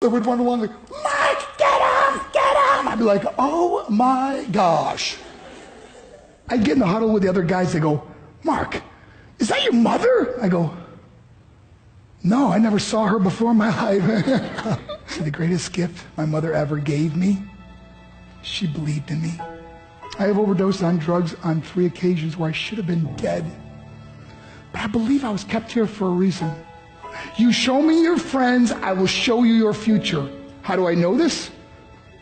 They would run along like, Mark, get him, get him. I'd be like, oh my gosh. I'd get in the huddle with the other guys. They go, Mark, is that your mother? I go, no, I never saw her before in my life. See, the greatest gift my mother ever gave me, she believed in me. I have overdosed on drugs on 3 occasions where I should have been dead. But I believe I was kept here for a reason. You show me your friends, I will show you your future. How do I know this?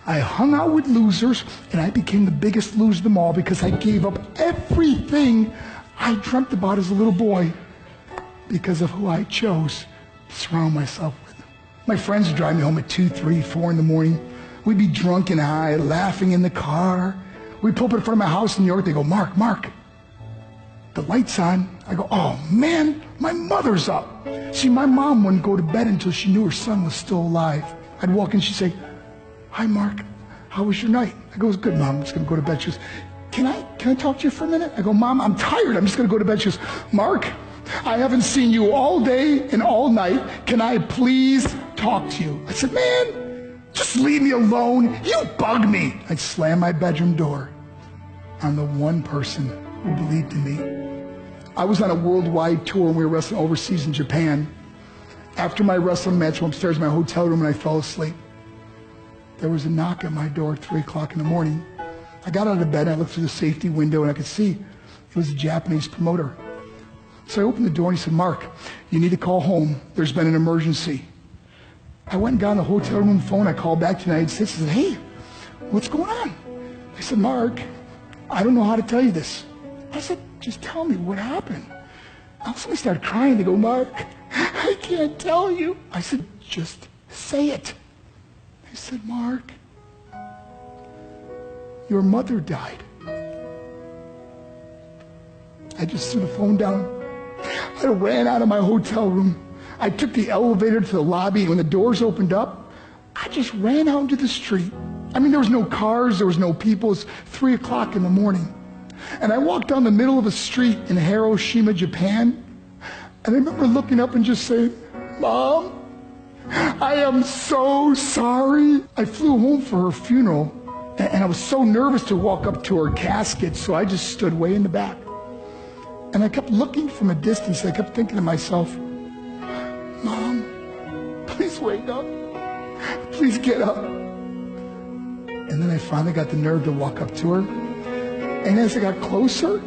I hung out with losers, and I became the biggest loser of them all because I gave up everything I dreamt about as a little boy because of who I chose to surround myself with. My friends would drive me home at 2, 3, 4 in the morning. We'd be drunk and high, laughing in the car. We'd pull up in front of my house in New York. They go, Mark, the light's on. I go, oh man, my mother's up. See, my mom wouldn't go to bed until she knew her son was still alive. I'd walk in, she'd say, hi Mark, how was your night? I go, it was good, Mom, I'm just gonna go to bed. She goes, can I talk to you for a minute? I go, Mom, I'm tired, I'm just gonna go to bed. She goes, Mark, I haven't seen you all day and all night. Can I please talk to you? I said, man, just leave me alone. You bug me. I'd slam my bedroom door on the one person who believed in me. I was on a worldwide tour and we were wrestling overseas in Japan. After my wrestling match, I went upstairs in my hotel room and I fell asleep. There was a knock at my door at 3 o'clock in the morning. I got out of bed and I looked through the safety window and I could see it was a Japanese promoter. So I opened the door and he said, Mark, you need to call home. There's been an emergency. I went and got on the hotel room phone. I called back to the United States and said, hey, what's going on? I said, Mark, I don't know how to tell you this. I said, just tell me what happened. All of a sudden I started crying. They go, Mark, I can't tell you. I said, just say it. I said, Mark, your mother died. I just threw the phone down. I ran out of my hotel room. I took the elevator to the lobby, and when the doors opened up, I just ran out into the street. I mean, there was no cars, there was no people. It was 3 o'clock in the morning. And I walked down the middle of a street in Hiroshima, Japan, and I remember looking up and just saying, Mom, I am so sorry. I flew home for her funeral, and I was so nervous to walk up to her casket, so I just stood way in the back. And I kept looking from a distance. I kept thinking to myself, Mom, please wake up. Please get up. And then I finally got the nerve to walk up to her. And as I got closer,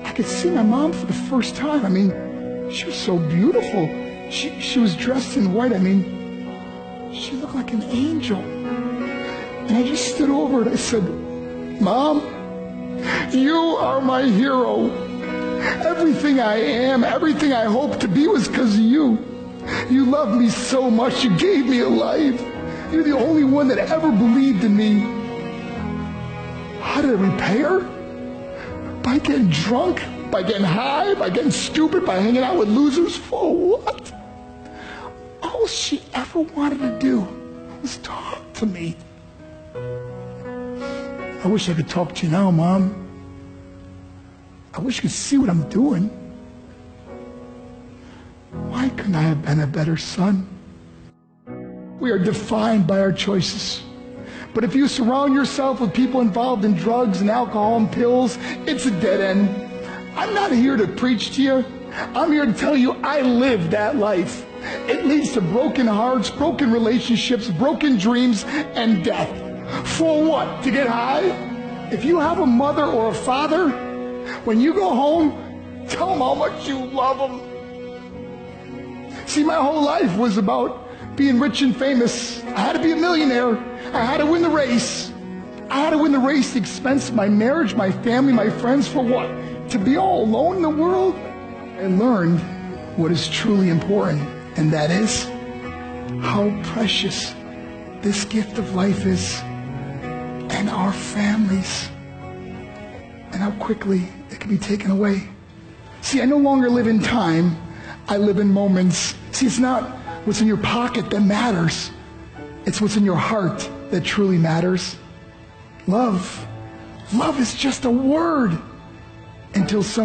I could see my mom for the first time. I mean, she was so beautiful. She was dressed in white. I mean, she looked like an angel. And I just stood over her and I said, Mom, you are my hero. Everything I am, everything I hope to be was because of you. You loved me so much. You gave me a life. You're the only one that ever believed in me. How did I repay her? By getting drunk, by getting high, by getting stupid, by hanging out with losers? For what? All she ever wanted to do was talk to me. I wish I could talk to you now, Mom. I wish you could see what I'm doing. Why couldn't I have been a better son? We are defined by our choices. But if you surround yourself with people involved in drugs and alcohol and pills, it's a dead end. I'm not here to preach to you. I'm here to tell you I lived that life. It leads to broken hearts, broken relationships, broken dreams, and death. For what? To get high? If you have a mother or a father, when you go home, tell them how much you love them. See, my whole life was about being rich and famous. I had to be a millionaire. I had to win the race. I had to win the race at the expense of my marriage, my family, my friends. For what? To be all alone in the world? I learned what is truly important, and that is how precious this gift of life is, and our families, and how quickly it can be taken away. See, I no longer live in time. I live in moments. See, it's not what's in your pocket that matters. It's what's in your heart that truly matters. Love is just a word until someone